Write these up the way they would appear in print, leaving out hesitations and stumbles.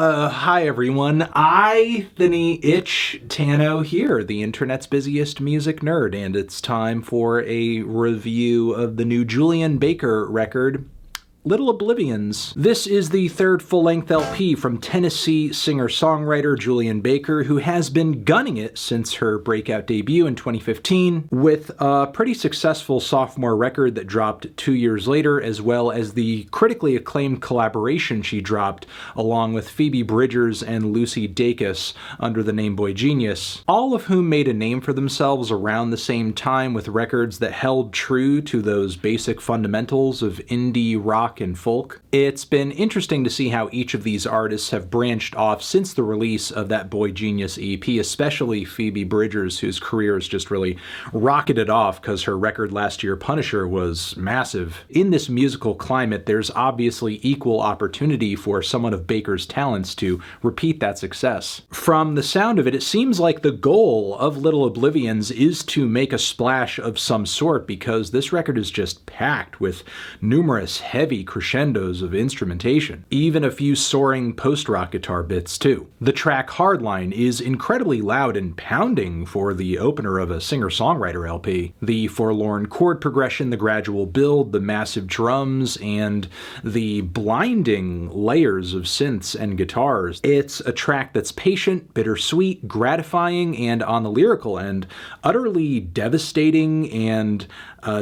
Hi everyone, Thinny Itch Tano here, the internet's busiest music nerd, and it's time for a review of the new Julien Baker record, Little Oblivions. This is the third full-length LP from Tennessee singer-songwriter Julien Baker, who has been gunning it since her breakout debut in 2015, with a pretty successful sophomore record that dropped 2 years later, as well as the critically acclaimed collaboration she dropped along with Phoebe Bridgers and Lucy Dacus under the name boygenius, all of whom made a name for themselves around the same time with records that held true to those basic fundamentals of indie rock and folk. It's been interesting to see how each of these artists have branched off since the release of that boygenius EP, especially Phoebe Bridgers, whose career has just really rocketed off because her record last year, Punisher, was massive. In this musical climate, there's obviously equal opportunity for someone of Baker's talents to repeat that success. From the sound of it, it seems like the goal of Little Oblivions is to make a splash of some sort, because this record is just packed with numerous heavy crescendos of instrumentation, even a few soaring post-rock guitar bits too. The track Hardline is incredibly loud and pounding for the opener of a singer-songwriter LP. The forlorn chord progression, the gradual build, the massive drums, and the blinding layers of synths and guitars. It's a track that's patient, bittersweet, gratifying, and on the lyrical end, utterly devastating and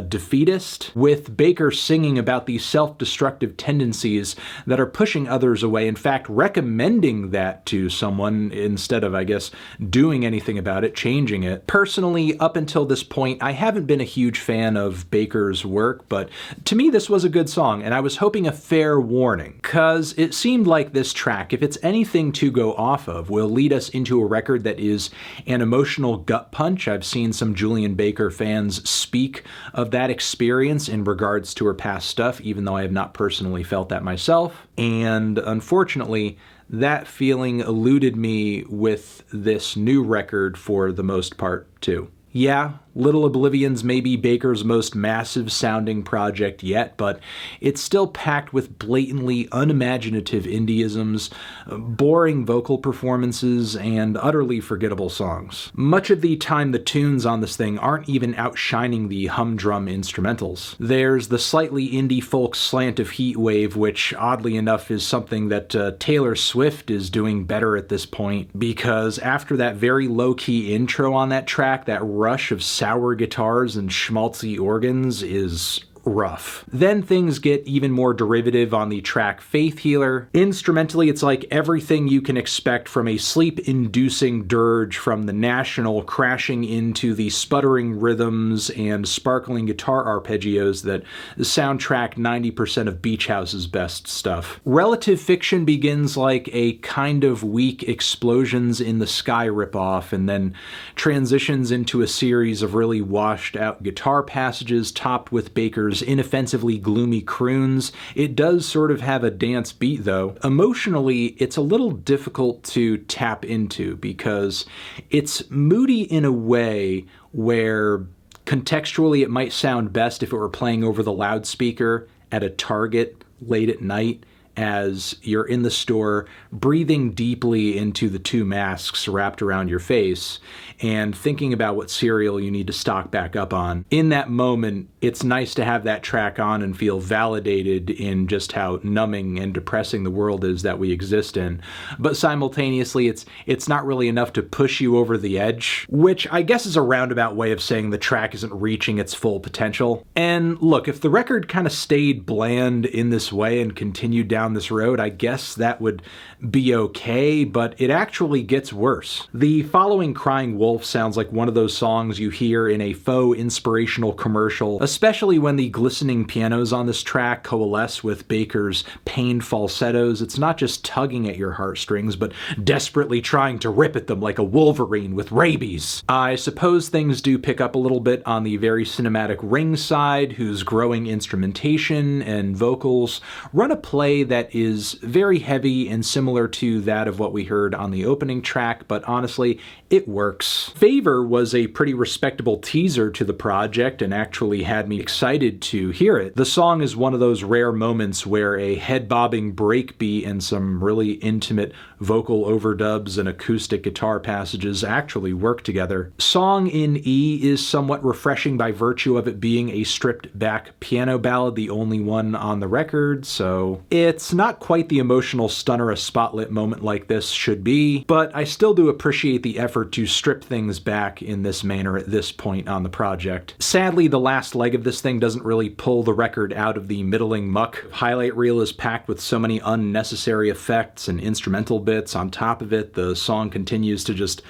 defeatist, with Baker singing about these self-destructive tendencies that are pushing others away, in fact recommending that to someone instead of, I guess, doing anything about it, changing it. Personally, up until this point, I haven't been a huge fan of Baker's work, but to me this was a good song, and I was hoping a fair warning, cause it seemed like this track, if it's anything to go off of, will lead us into a record that is an emotional gut punch. I've seen some Julien Baker fans speak of that experience in regards to her past stuff, even though I have not personally felt that myself. And unfortunately, that feeling eluded me with this new record for the most part, too. Yeah, Little Oblivions may be Baker's most massive sounding project yet, but it's still packed with blatantly unimaginative indie-isms, boring vocal performances, and utterly forgettable songs. Much of the time the tunes on this thing aren't even outshining the humdrum instrumentals. There's the slightly indie folk slant of Heatwave, which oddly enough is something that Taylor Swift is doing better at this point, because after that very low-key intro on that track, that rush of sour guitars and schmaltzy organs is rough. Then things get even more derivative on the track Faith Healer. Instrumentally, it's like everything you can expect from a sleep-inducing dirge from The National, crashing into the sputtering rhythms and sparkling guitar arpeggios that soundtrack 90% of Beach House's best stuff. Relative Fiction begins like a kind of weak Explosions in the Sky ripoff, and then transitions into a series of really washed-out guitar passages topped with Baker's inoffensively gloomy croons. It does sort of have a dance beat though. Emotionally, it's a little difficult to tap into because it's moody in a way where contextually it might sound best if it were playing over the loudspeaker at a Target late at night as you're in the store breathing deeply into the two masks wrapped around your face and thinking about what cereal you need to stock back up on. In that moment, it's nice to have that track on and feel validated in just how numbing and depressing the world is that we exist in. But simultaneously, it's not really enough to push you over the edge, which I guess is a roundabout way of saying the track isn't reaching its full potential. And look, if the record kind of stayed bland in this way and continued down this road, I guess that would be okay, but it actually gets worse. The following Crying Wolf sounds like one of those songs you hear in a faux inspirational commercial, especially when the glistening pianos on this track coalesce with Baker's pained falsettos. It's not just tugging at your heartstrings, but desperately trying to rip at them like a wolverine with rabies. I suppose things do pick up a little bit on the very cinematic Ringside, whose growing instrumentation and vocals run a play that that is very heavy and similar to that of what we heard on the opening track, but honestly, it works. Favor was a pretty respectable teaser to the project and actually had me excited to hear it. The song is one of those rare moments where a head-bobbing breakbeat and some really intimate vocal overdubs and acoustic guitar passages actually work together. Song in E is somewhat refreshing by virtue of it being a stripped-back piano ballad, the only one on the record, so it's not quite the emotional stunner a spotlit moment like this should be, but I still do appreciate the effort to strip things back in this manner at this point on the project. Sadly, the last leg of this thing doesn't really pull the record out of the middling muck. Highlight reel is packed with so many unnecessary effects and instrumental bits. On top of it, the song continues to just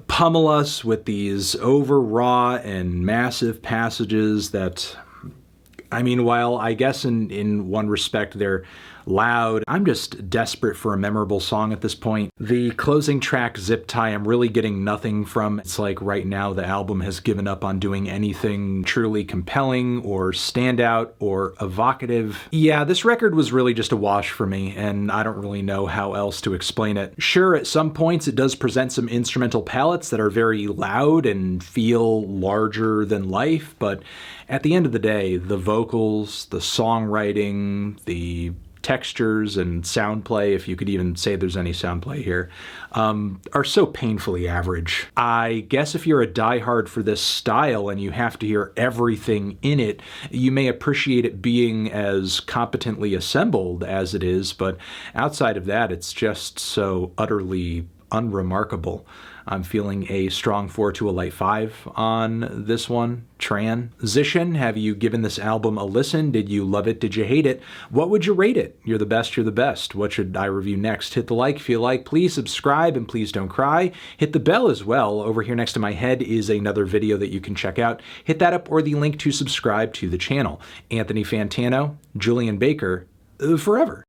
pummel us with these overwrought and massive passages that, I mean, while I guess in one respect they're loud, I'm just desperate for a memorable song at this point. The closing track, Zip Tie, I'm really getting nothing from. It's like right now the album has given up on doing anything truly compelling or standout or evocative. Yeah, this record was really just a wash for me, and I don't really know how else to explain it. Sure, at some points it does present some instrumental palettes that are very loud and feel larger than life, but at the end of the day, the vocals, the songwriting, the textures and sound play, if you could even say there's any sound play here, are so painfully average. I guess if you're a diehard for this style and you have to hear everything in it, you may appreciate it being as competently assembled as it is, but outside of that, it's just so utterly unremarkable. I'm feeling a strong 4 to a light 5 on this one. Transition, have you given this album a listen? Did you love it? Did you hate it? What would you rate it? You're the best, you're the best. What should I review next? Hit the like if you like. Please subscribe and please don't cry. Hit the bell as well. Over here next to my head is another video that you can check out. Hit that up or the link to subscribe to the channel. Anthony Fantano, Julien Baker, forever.